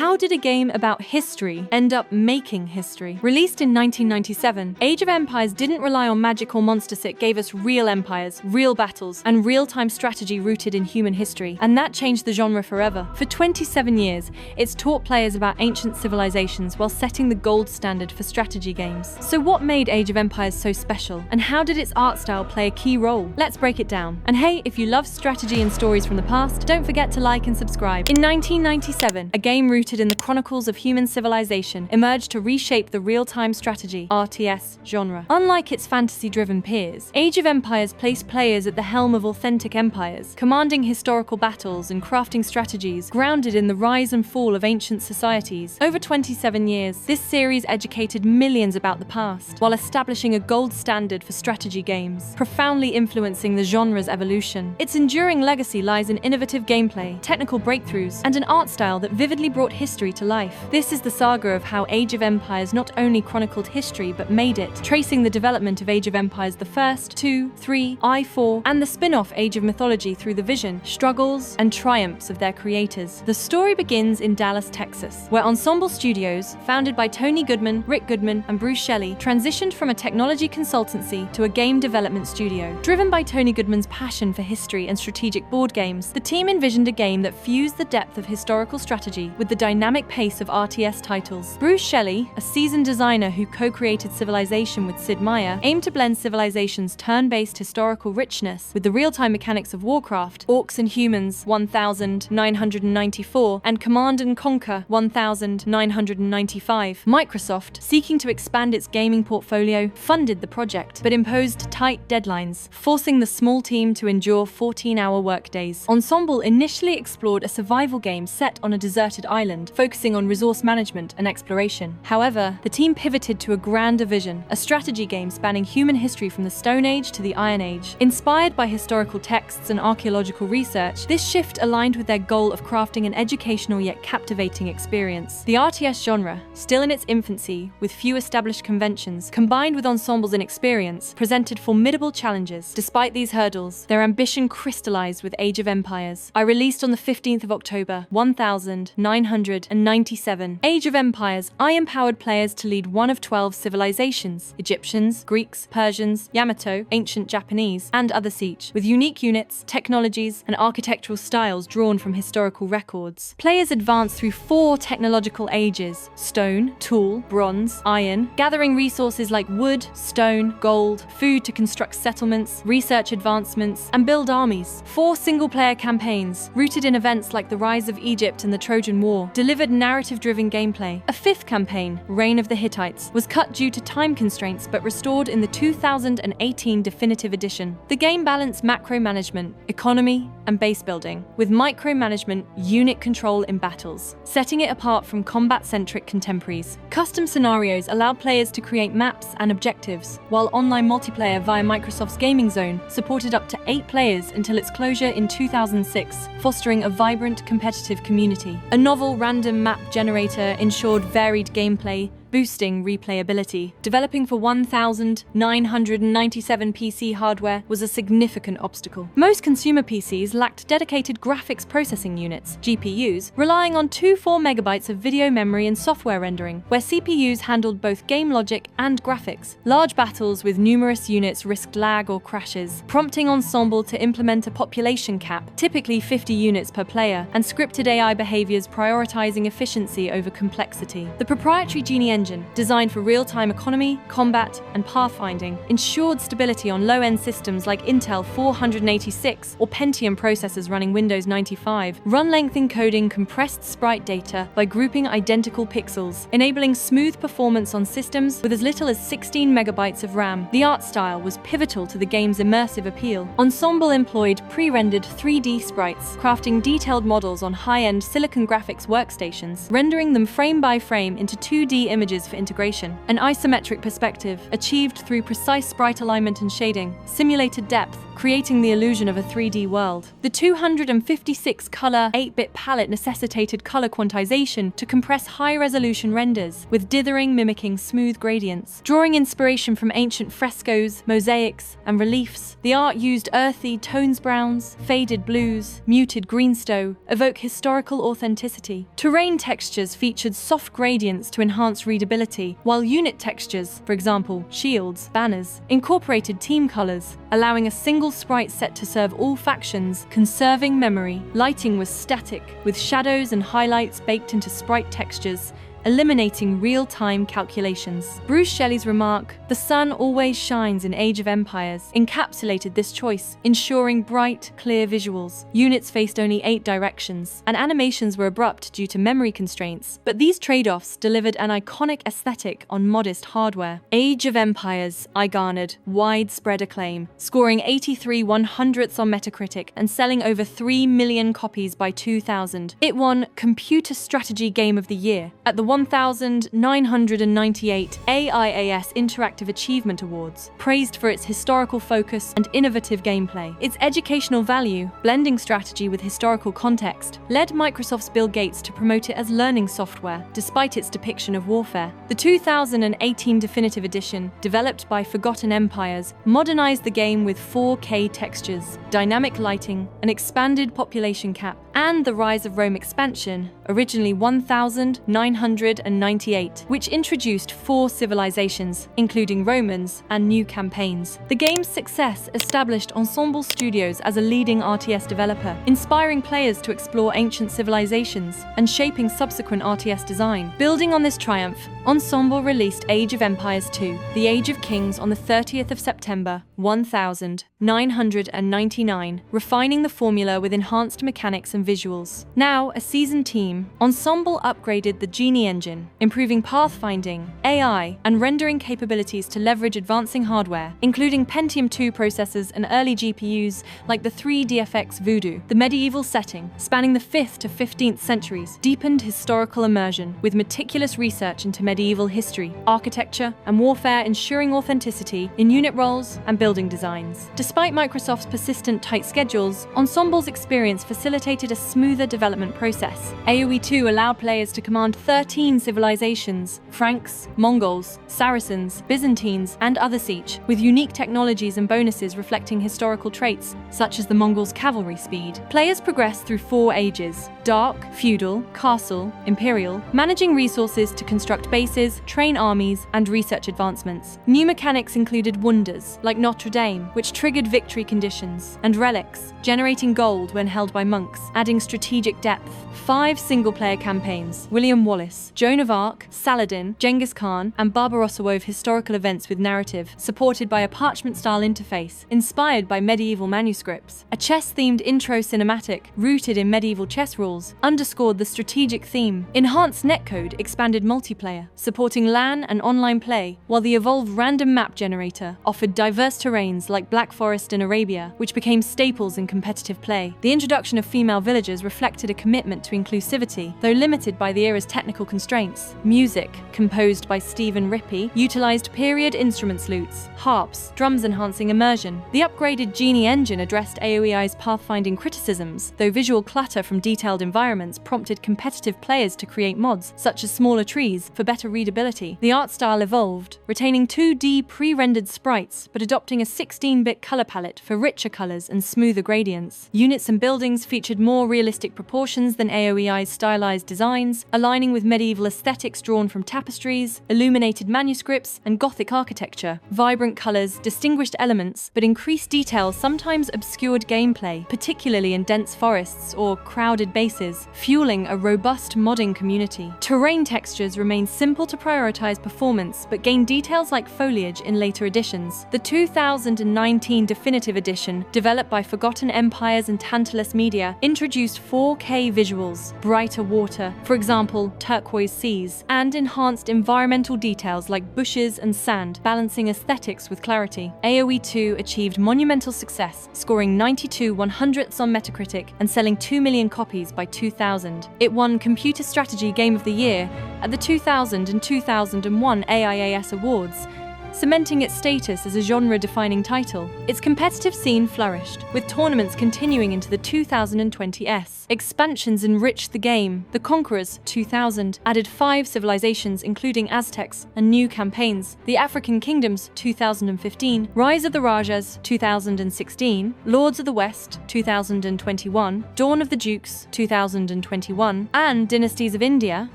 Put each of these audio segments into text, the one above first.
How did a game about history end up making history? Released in 1997, Age of Empires didn't rely on magic or monsters. It gave us real empires, real battles, and real-time strategy rooted in human history, and that changed the genre forever. For 27 years, it's taught players about ancient civilizations while setting the gold standard for strategy games. So what made Age of Empires so special, and how did its art style play a key role? Let's break it down. And hey, if you love strategy and stories from the past, don't forget to like and subscribe. In 1997, a game rooted in the chronicles of human civilization emerged to reshape the real-time strategy (RTS) genre. Unlike its fantasy-driven peers, Age of Empires placed players at the helm of authentic empires, commanding historical battles and crafting strategies grounded in the rise and fall of ancient societies. Over 27 years, this series educated millions about the past, while establishing a gold standard for strategy games, profoundly influencing the genre's evolution. Its enduring legacy lies in innovative gameplay, technical breakthroughs, and an art style that vividly brought history to life. This is the saga of how Age of Empires not only chronicled history but made it, tracing the development of Age of Empires the 1st, 2, 3, I4, and the spin-off Age of Mythology through the vision, struggles, and triumphs of their creators. The story begins in Dallas, Texas, where Ensemble Studios, founded by Tony Goodman, Rick Goodman, and Bruce Shelley, transitioned from a technology consultancy to a game development studio. Driven by Tony Goodman's passion for history and strategic board games, the team envisioned a game that fused the depth of historical strategy with the dynamic pace of RTS titles. Bruce Shelley, a seasoned designer who co-created Civilization with Sid Meier, aimed to blend Civilization's turn-based historical richness with the real-time mechanics of Warcraft, Orcs and Humans 1994, and Command & Conquer 1995. Microsoft, seeking to expand its gaming portfolio, funded the project, but imposed tight deadlines, forcing the small team to endure 14-hour workdays. Ensemble initially explored a survival game set on a deserted island, focusing on resource management and exploration. However, the team pivoted to a grander vision, a strategy game spanning human history from the Stone Age to the Iron Age. Inspired by historical texts and archaeological research, this shift aligned with their goal of crafting an educational yet captivating experience. The RTS genre, still in its infancy, with few established conventions, combined with Ensemble's inexperience, presented formidable challenges. Despite these hurdles, their ambition crystallized with Age of Empires. Released on the 15th of October, 1997, Age of Empires, I empowered players to lead one of 12 civilizations: Egyptians, Greeks, Persians, Yamato, ancient Japanese, and other siege, with unique units, technologies, and architectural styles drawn from historical records. Players advanced through 4 technological ages: stone, tool, bronze, iron, gathering resources like wood, stone, gold, food to construct settlements, research advancements, and build armies. 4 single-player campaigns, rooted in events like the rise of Egypt and the Trojan War, delivered narrative-driven gameplay. A 5th campaign, Reign of the Hittites, was cut due to time constraints but restored in the 2018 definitive edition. The game balanced macro management, economy, and base building, with micromanagement, unit control in battles, setting it apart from combat-centric contemporaries. Custom scenarios allowed players to create maps and objectives, while online multiplayer via Microsoft's Gaming Zone supported up to 8 players until its closure in 2006, fostering a vibrant, competitive community. A novel random map generator ensured varied gameplay, boosting replayability. Developing for 1,997 PC hardware was a significant obstacle. Most consumer PCs lacked dedicated graphics processing units, GPUs, relying on 2-4 megabytes of video memory and software rendering, where CPUs handled both game logic and graphics. Large battles with numerous units risked lag or crashes, prompting Ensemble to implement a population cap, typically 50 units per player, and scripted AI behaviors prioritizing efficiency over complexity. The proprietary Genie engine, designed for real-time economy, combat, and pathfinding, ensured stability on low-end systems like Intel 486 or Pentium processors running Windows 95. Run-length encoding compressed sprite data by grouping identical pixels, enabling smooth performance on systems with as little as 16 megabytes of RAM. The art style was pivotal to the game's immersive appeal. Ensemble employed pre-rendered 3D sprites, crafting detailed models on high-end silicon graphics workstations, rendering them frame by frame into 2D images for integration. An isometric perspective, achieved through precise sprite alignment and shading, simulated depth, creating the illusion of a 3D world. The 256-color 8-bit palette necessitated color quantization to compress high-resolution renders, with dithering mimicking smooth gradients. Drawing inspiration from ancient frescoes, mosaics, and reliefs, the art used earthy tones browns, faded blues, muted greenstone, evoke historical authenticity. Terrain textures featured soft gradients to enhance readability, while unit textures, for example, shields, banners, incorporated team colors, allowing a single sprite set to serve all factions, conserving memory. Lighting was static, with shadows and highlights baked into sprite textures, eliminating real-time calculations. Bruce Shelley's remark, "The sun always shines in Age of Empires," encapsulated this choice, ensuring bright, clear visuals. Units faced only 8 directions, and animations were abrupt due to memory constraints, but these trade-offs delivered an iconic aesthetic on modest hardware. Age of Empires garnered widespread acclaim, scoring 83/100ths on Metacritic and selling over 3 million copies by 2000. It won Computer Strategy Game of the Year at the 1998 AIAS Interactive Achievement Awards, praised for its historical focus and innovative gameplay. Its educational value, blending strategy with historical context, led Microsoft's Bill Gates to promote it as learning software, despite its depiction of warfare. The 2018 Definitive Edition, developed by Forgotten Empires, modernized the game with 4K textures, dynamic lighting, an expanded population cap, and the Rise of Rome expansion, originally 1998, which introduced 4 civilizations, including Romans, and new campaigns. The game's success established Ensemble Studios as a leading RTS developer, inspiring players to explore ancient civilizations and shaping subsequent RTS design. Building on this triumph, Ensemble released Age of Empires II, The Age of Kings on the 30th of September, 1999, refining the formula with enhanced mechanics and visuals. Now a seasoned team, Ensemble upgraded the Genie engine, improving pathfinding, AI, and rendering capabilities to leverage advancing hardware, including Pentium II processors and early GPUs like the 3DFX Voodoo. The medieval setting, spanning the 5th to 15th centuries, deepened historical immersion with meticulous research into medieval history, architecture, and warfare, ensuring authenticity in unit roles and building designs. Despite Microsoft's persistent tight schedules, Ensemble's experience facilitated a smoother development process. AoE II allowed players to command 13 civilizations: Franks, Mongols, Saracens, Byzantines, and other siege, with unique technologies and bonuses reflecting historical traits, such as the Mongols' cavalry speed. Players progressed through 4 ages: Dark, Feudal, Castle, Imperial, managing resources to construct bases, train armies, and research advancements. New mechanics included wonders, like Notre Dame, which triggered victory conditions, and relics, generating gold when held by monks, adding strategic depth. 5 single-player campaigns: William Wallace, Joan of Arc, Saladin, Genghis Khan, and Barbarossa wove historical events with narrative, supported by a parchment-style interface, inspired by medieval manuscripts. A chess-themed intro cinematic, rooted in medieval chess rules, underscored the strategic theme. Enhanced netcode expanded multiplayer, supporting LAN and online play, while the evolved random map generator offered diverse terrains like Black Forest in Arabia, which became staples in competitive play. The introduction of female villagers reflected a commitment to inclusivity, though limited by the era's technical constraints. Music, composed by Stephen Rippey, utilized period instruments, lutes, harps, drums, enhancing immersion. The upgraded Genie engine addressed AoEI's pathfinding criticisms, though visual clutter from detailed environments prompted competitive players to create mods, such as smaller trees, for better readability. The art style evolved, retaining 2D pre-rendered sprites, but adopting a 16-bit color palette for richer colors and smoother gradients. Units and buildings featured more realistic proportions than AoEI's stylized designs, aligning with medieval aesthetics drawn from tapestries, illuminated manuscripts, and Gothic architecture. Vibrant colors distinguished elements, but increased detail sometimes obscured gameplay, particularly in dense forests or crowded bases, fueling a robust modding community. Terrain textures remained simple to prioritize performance, but gained details like foliage in later editions. The 2019 Definitive Edition, developed by Forgotten Empires and Tantalus Media, introduced 4K visuals, brighter water, for example, turquoise seas, and enhanced environmental details like bushes and sand, balancing aesthetics with clarity. AoE II achieved monumental success, scoring 92/100ths on Metacritic and selling 2 million copies by 2000. It won Computer Strategy Game of the Year at the 2000 and 2001 AIAS Awards, cementing its status as a genre-defining title. Its competitive scene flourished, with tournaments continuing into the 2020s. Expansions enriched the game. The Conquerors 2000 added 5 civilizations including Aztecs and new campaigns. The African Kingdoms 2015, Rise of the Rajas 2016, Lords of the West 2021, Dawn of the Dukes 2021, and Dynasties of India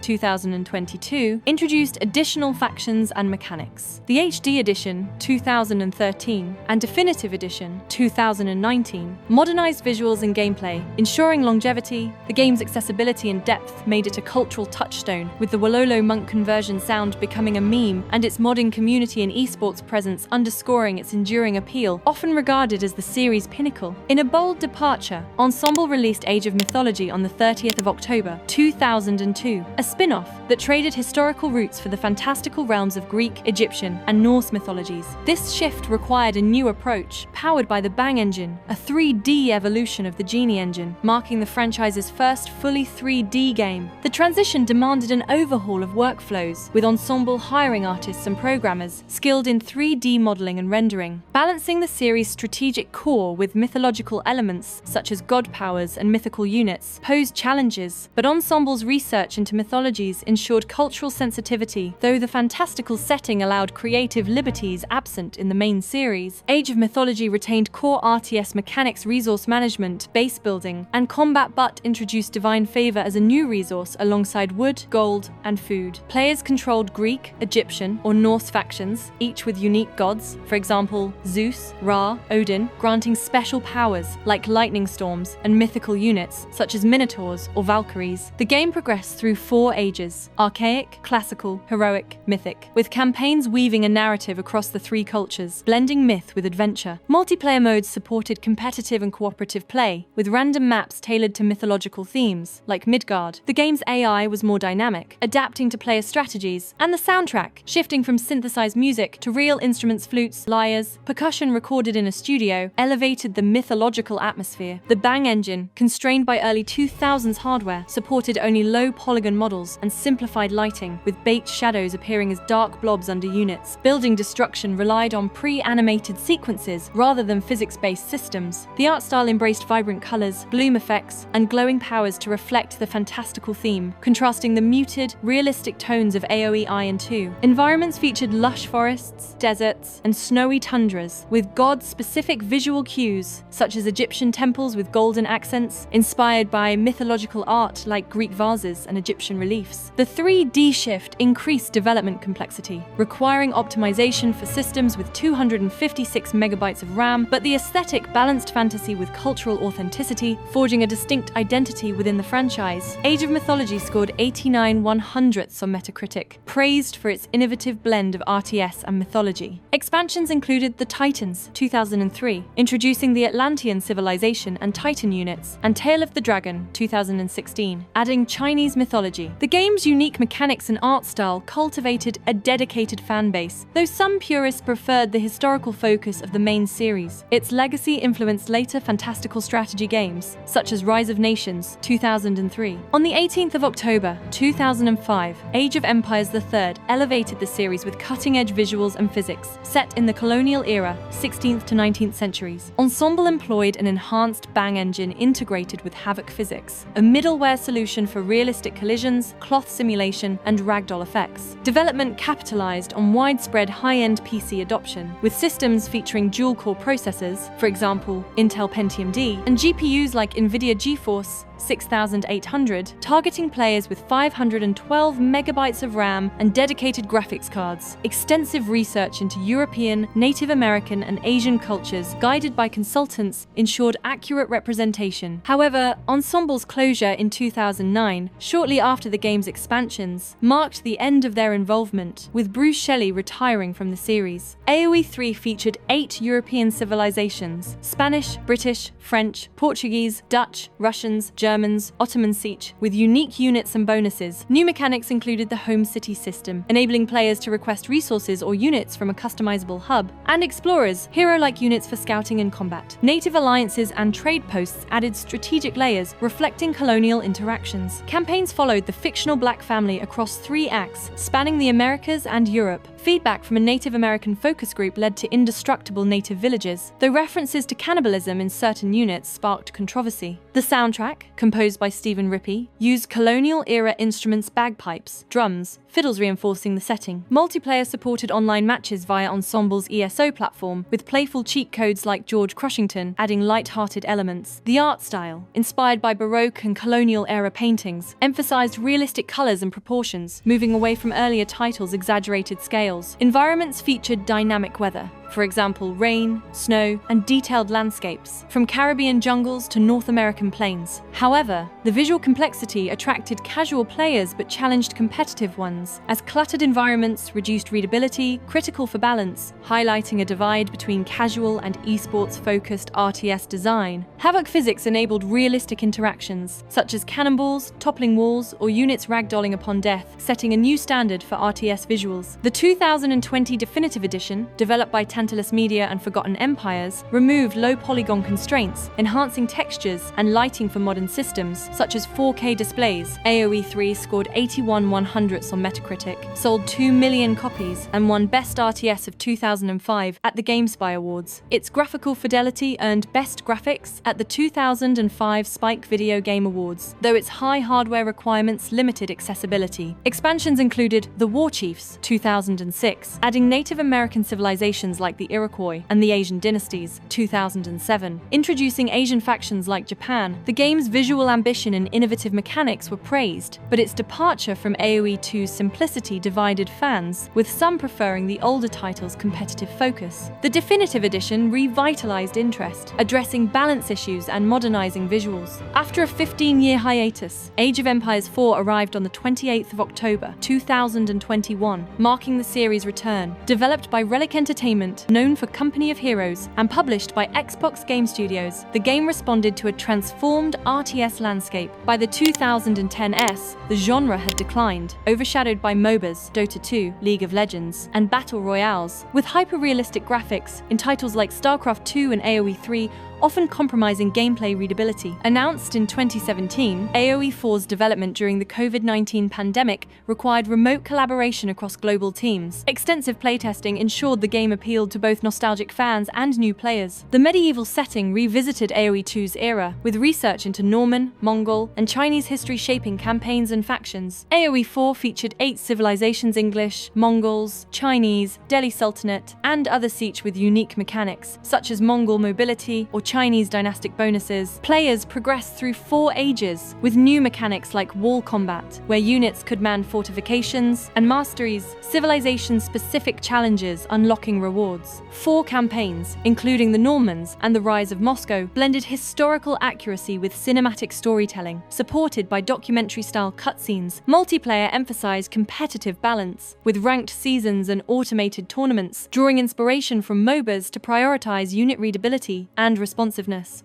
2022 introduced additional factions and mechanics. The HD Edition 2013 and Definitive Edition 2019 modernized visuals and gameplay, ensuring longevity. The game's accessibility and depth made it a cultural touchstone, with the Wololo monk conversion sound becoming a meme and its modding community and esports presence underscoring its enduring appeal, often regarded as the series' pinnacle. In a bold departure, Ensemble released Age of Mythology on the 30th of October 2002, a spin-off that traded historical roots for the fantastical realms of Greek, Egyptian, and Norse mythologies. This shift required a new approach, powered by the Bang engine, a 3D evolution of the Genie engine, marking the franchise's first fully 3D game. The transition demanded an overhaul of workflows, with Ensemble hiring artists and programmers skilled in 3D modeling and rendering. Balancing the series' strategic core with mythological elements, such as god powers and mythical units, posed challenges, but Ensemble's research into mythologies ensured cultural sensitivity, though the fantastical setting allowed creative liberties absent in the main series. Age of Mythology retained core RTS mechanics, resource management, base building, and combat, but introduced divine favor as a new resource alongside wood, gold, and food. Players controlled Greek, Egyptian, or Norse factions, each with unique gods, for example, Zeus, Ra, Odin, granting special powers like lightning storms, and mythical units such as minotaurs or valkyries. The game progressed through 4 ages: archaic, classical, heroic, mythic, with campaigns weaving a narrative across the 3 cultures, blending myth with adventure. Multiplayer modes supported competitive and cooperative play, with random maps tailored to mythological themes, like Midgard. The game's AI was more dynamic, adapting to player strategies, and the soundtrack, shifting from synthesized music to real instruments, flutes, lyres, percussion recorded in a studio, elevated the mythological atmosphere. The Bang engine, constrained by early 2000s hardware, supported only low polygon models and simplified lighting, with baked shadows appearing as dark blobs under units. Building destruction relied on pre-animated sequences rather than physics-based systems. The art style embraced vibrant colors, bloom effects, and glowing powers to reflect the fantastical theme, contrasting the muted, realistic tones of AoE II. Environments featured lush forests, deserts, and snowy tundras, with god-specific visual cues, such as Egyptian temples with golden accents, inspired by mythological art like Greek vases and Egyptian reliefs. The 3D shift increased development complexity, requiring optimization for systems with 256 megabytes of RAM, but the aesthetic balanced fantasy with cultural authenticity, forging a distinct identity within the franchise. Age of Mythology scored 89/100ths on Metacritic, praised for its innovative blend of RTS and mythology. Expansions included the Titans 2003, introducing the Atlantean civilization and Titan units, and Tale of the Dragon 2016, adding Chinese mythology. The game's unique mechanics and art style cultivated a dedicated fan base, though some purists preferred the historical focus of the main series. Its legacy influenced later fantastical strategy games, such as Rise of Nations 2003. On the 18th of October 2005, Age of Empires III elevated the series with cutting-edge visuals and physics, set in the colonial era, 16th to 19th centuries. Ensemble employed an enhanced Bang engine integrated with Havoc physics, a middleware solution for realistic collisions, cloth simulation, and ragdoll effects. Development capitalized on widespread high-end PC adoption, with systems featuring dual-core processors, for example, Intel Pentium D, and GPUs like NVIDIA GeForce 6800, targeting players with 512 megabytes of RAM and dedicated graphics cards. Extensive research into European, Native American, and Asian cultures, guided by consultants, ensured accurate representation. However, Ensemble's closure in 2009, shortly after the game's expansions, marked the end of their involvement, with Bruce Shelley retiring from the series. AoE III featured 8 European civilizations: Spanish, British, French, Portuguese, Dutch, Russians, Germans, Ottoman Siege, with unique units and bonuses. New mechanics included the Home City system, enabling players to request resources or units from a customizable hub, and explorers, hero-like units for scouting and combat. Native alliances and trade posts added strategic layers, reflecting colonial interactions. Campaigns followed the fictional Black family across 3 acts, spanning the Americas and Europe. Feedback from a Native American focus group led to indestructible native villages, though references to cannibalism in certain units sparked controversy. The soundtrack, composed by Stephen Rippey, used colonial-era instruments, bagpipes, drums, fiddles reinforcing the setting. Multiplayer supported online matches via Ensemble's ESO platform, with playful cheat codes like George Crushington adding light-hearted elements. The art style, inspired by Baroque and colonial-era paintings, emphasized realistic colors and proportions, moving away from earlier titles' exaggerated scales. Environments featured dynamic weather, for example, rain, snow, and detailed landscapes, from Caribbean jungles to North American plains. However, the visual complexity attracted casual players but challenged competitive ones, as cluttered environments reduced readability, critical for balance, highlighting a divide between casual and esports-focused RTS design. Havoc physics enabled realistic interactions, such as cannonballs, toppling walls, or units ragdolling upon death, setting a new standard for RTS visuals. The 2020 Definitive Edition, developed by Tantalus Media and Forgotten Empires, removed low polygon constraints, enhancing textures and lighting for modern systems, such as 4K displays. AoE II scored 81/100 on Metacritic, sold 2 million copies, and won Best RTS of 2005 at the GameSpy Awards. Its graphical fidelity earned Best Graphics at the 2005 Spike Video Game Awards, though its high hardware requirements limited accessibility. Expansions included The War Chiefs, 2006, adding Native American civilizations like the Iroquois and the Asian dynasties, 2007. Introducing Asian factions like Japan, the game's visual ambition and innovative mechanics were praised, but its departure from AoE II's simplicity divided fans, with some preferring the older title's competitive focus. The Definitive Edition revitalized interest, addressing balance issues and modernizing visuals. After a 15-year hiatus, Age of Empires IV arrived on the 28th of October, 2021, marking the series' return. Developed by Relic Entertainment, known for Company of Heroes, and published by Xbox Game Studios, the game responded to a transformed RTS landscape. By the 2010s, the genre had declined, overshadowed by MOBAs, Dota 2, League of Legends, and Battle Royales, with hyper-realistic graphics in titles like StarCraft II and AoE III, often compromising gameplay readability. Announced in 2017, AoE IV's development during the COVID-19 pandemic required remote collaboration across global teams. Extensive playtesting ensured the game appealed to both nostalgic fans and new players. The medieval setting revisited AoE II's era, with research into Norman, Mongol, and Chinese history shaping campaigns and factions. AoE IV featured 8 civilizations: English, Mongols, Chinese, Delhi Sultanate, and other siege with unique mechanics, such as Mongol mobility or Chinese dynastic bonuses. Players progressed through 4 ages, with new mechanics like wall combat, where units could man fortifications, and masteries, civilization-specific challenges unlocking rewards. 4 campaigns, including the Normans and the Rise of Moscow, blended historical accuracy with cinematic storytelling, supported by documentary-style cutscenes. Multiplayer emphasized competitive balance, with ranked seasons and automated tournaments, drawing inspiration from MOBAs to prioritize unit readability and responsiveness.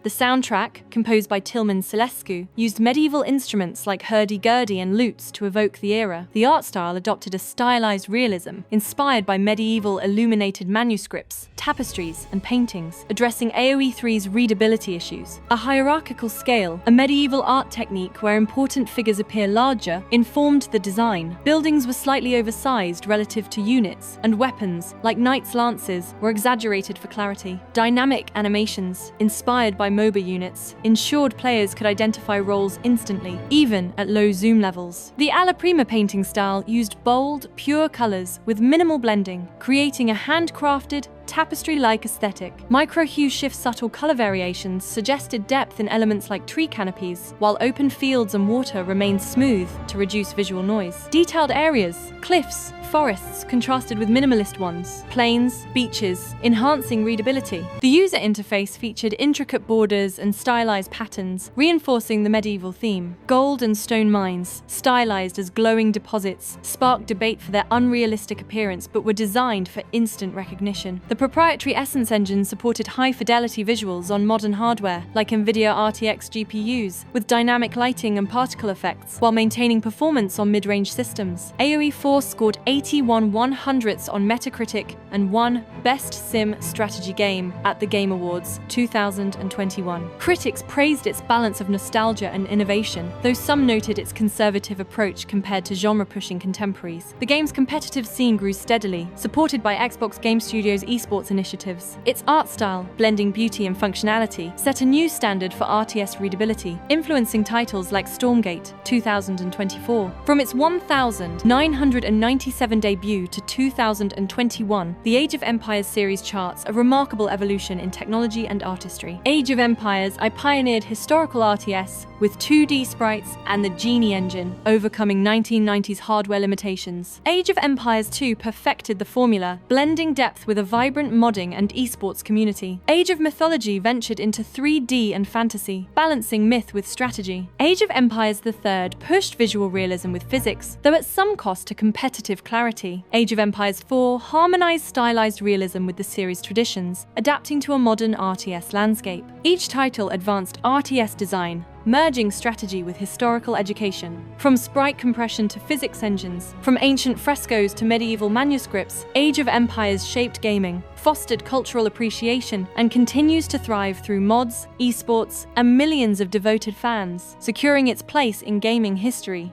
The soundtrack, composed by Tilman Selescu, used medieval instruments like hurdy-gurdy and lutes to evoke the era. The art style adopted a stylized realism, inspired by medieval illuminated manuscripts, tapestries, and paintings, addressing AoE III's readability issues. A hierarchical scale, a medieval art technique where important figures appear larger, informed the design. Buildings were slightly oversized relative to units, and weapons, like knights' lances, were exaggerated for clarity. Dynamic animations, inspired by MOBA units, ensured players could identify roles instantly, even at low zoom levels. The Alla Prima painting style used bold, pure colors with minimal blending, creating a handcrafted, tapestry-like aesthetic. Micro-hue shift subtle color variations suggested depth in elements like tree canopies, while open fields and water remained smooth to reduce visual noise. Detailed areas, cliffs, forests contrasted with minimalist ones, plains, beaches, enhancing readability. The user interface featured intricate borders and stylized patterns, reinforcing the medieval theme. Gold and stone mines, stylized as glowing deposits, sparked debate for their unrealistic appearance but were designed for instant recognition. The proprietary Essence engine supported high-fidelity visuals on modern hardware, like NVIDIA RTX GPUs, with dynamic lighting and particle effects, while maintaining performance on mid-range systems. AoE IV scored 81 100ths on Metacritic and won Best Sim Strategy Game at the Game Awards 2021. Critics praised its balance of nostalgia and innovation, though some noted its conservative approach compared to genre-pushing contemporaries. The game's competitive scene grew steadily, supported by Xbox Game Studios' esports initiatives. Its art style, blending beauty and functionality, set a new standard for RTS readability, influencing titles like Stormgate 2024. From its 1,997 debut to 2021, the Age of Empires series charts a remarkable evolution in technology and artistry. Age of Empires, I pioneered historical RTS with 2D sprites and the Genie engine, overcoming 1990s hardware limitations. Age of Empires 2 perfected the formula, blending depth with a vibrant modding and esports community. Age of Mythology ventured into 3D and fantasy, balancing myth with strategy. Age of Empires III pushed visual realism with physics, though at some cost to competitive clarity. Age of Empires 4 harmonized stylized realism with the series' traditions, adapting to a modern RTS landscape. Each title advanced RTS design, merging strategy with historical education. From sprite compression to physics engines, from ancient frescoes to medieval manuscripts, Age of Empires shaped gaming, fostered cultural appreciation, and continues to thrive through mods, esports, and millions of devoted fans, securing its place in gaming history.